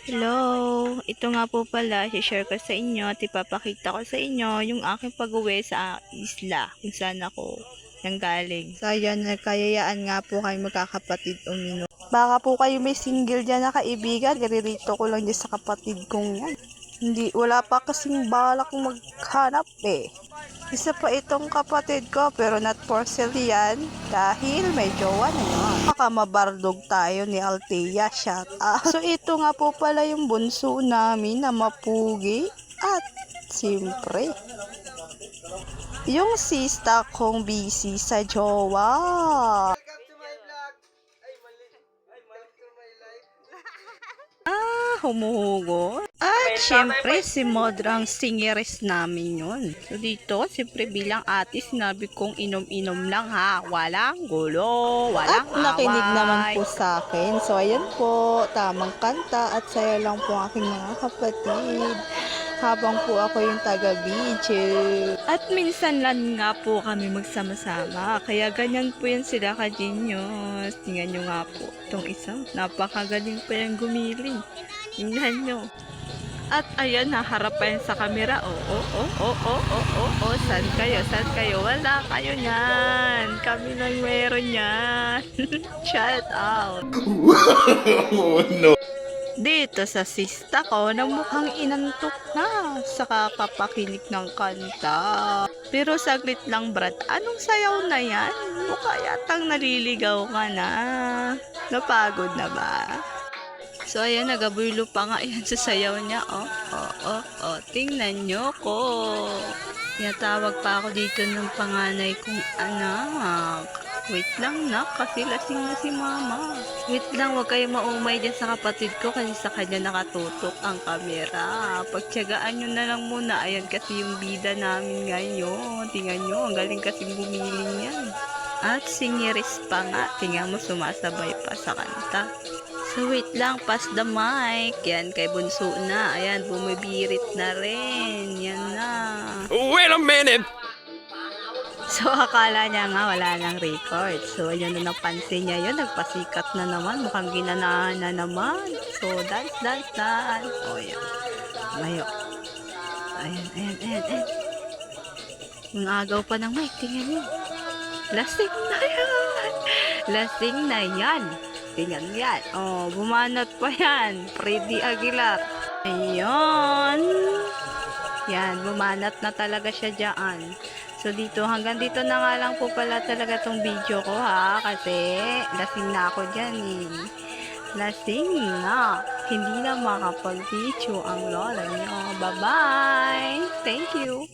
Hello! Ito nga po pala, share ko sa inyo at ipapakita ko sa inyo yung aking pag-uwi sa isla kung saan ako nanggaling. So ayan, nagkayayaan nga po kayo magkakapatid uminom. Baka po kayo may single dyan na kaibigan, garirito ko lang dyan sa kapatid kong yan. Hindi, wala pa kasing balak maghanap eh. Isa pa itong kapatid ko pero not for sale yan dahil may jowa na yun. Baka mabardog tayo ni Althea, shout out. So ito nga po pala yung bunso namin na mapugi at siyempre yung sista kong busy sa jowa. Humuhugot. At syempre, si Modrang singeres namin yun. So dito, syempre bilang ate, sinabi kong inom-inom lang ha. Walang gulo, walang away. At nakinig naman po sa akin. So ayan po, tamang kanta at saya lang po aking mga kapatid. Habang po ako yung taga-video. At minsan lang nga po kami magsama-sama. Kaya ganyan po yan sila ka-genius. Tingnan nyo nga po. Itong isang napakagaling pa yung gumiling. Tingnan nyo. At ayan, naharap pa yan sa camera. Saan kayo? Saan kayo? Wala kayo niyan. Kami lang meron yan. Shout out. Oh no. Dito sa sista ko na mukhang inantok na sa kakapakilig ng kanta. Pero saglit lang Brad, anong sayaw na yan? Mukha yatang naliligaw ka na. Napagod na ba? So ayan, nagabuylo pa nga yan sa sayaw niya. Tingnan nyo ko. Tinatawag pa ako dito ng panganay kong anak. Wait lang nak, kasi lasing na si mama. Wait lang, huwag kayo maumay dyan sa kapatid ko kasi sa kanya nakatutok ang kamera. Pagtiyagaan nyo na lang muna. Ayan kasi yung bida namin ngayon. Tingnan nyo, ang galing kasing bumiling yan. At singiris pa nga. Tingnan mo, sumasabay pa sa kanta. So wait lang, pass the mic. Yan, kay Bunso na. Ayan, bumibirit na rin. Yan na. Wait a minute. So, akala niya nga wala nang record. So, ayun na napansin niya yun. Nagpasikat na naman. Mukhang ginanahan na naman. So, dance. O, yan. Mayo. Ayan. Yung agaw pa ng mic. Tingnan niyo. Lasing na yan. Tingnan yan. Oh, bumanat pa yan. Freddy Aguilar. Ayun. Yan, bumanat na talaga siya dyan. So dito, hanggang dito na nga lang po pala talaga tong video ko ha. Kasi lasing na ako dyan eh. Lasing na. Hindi na makapag-video ang lola nyo. Bye-bye! Thank you!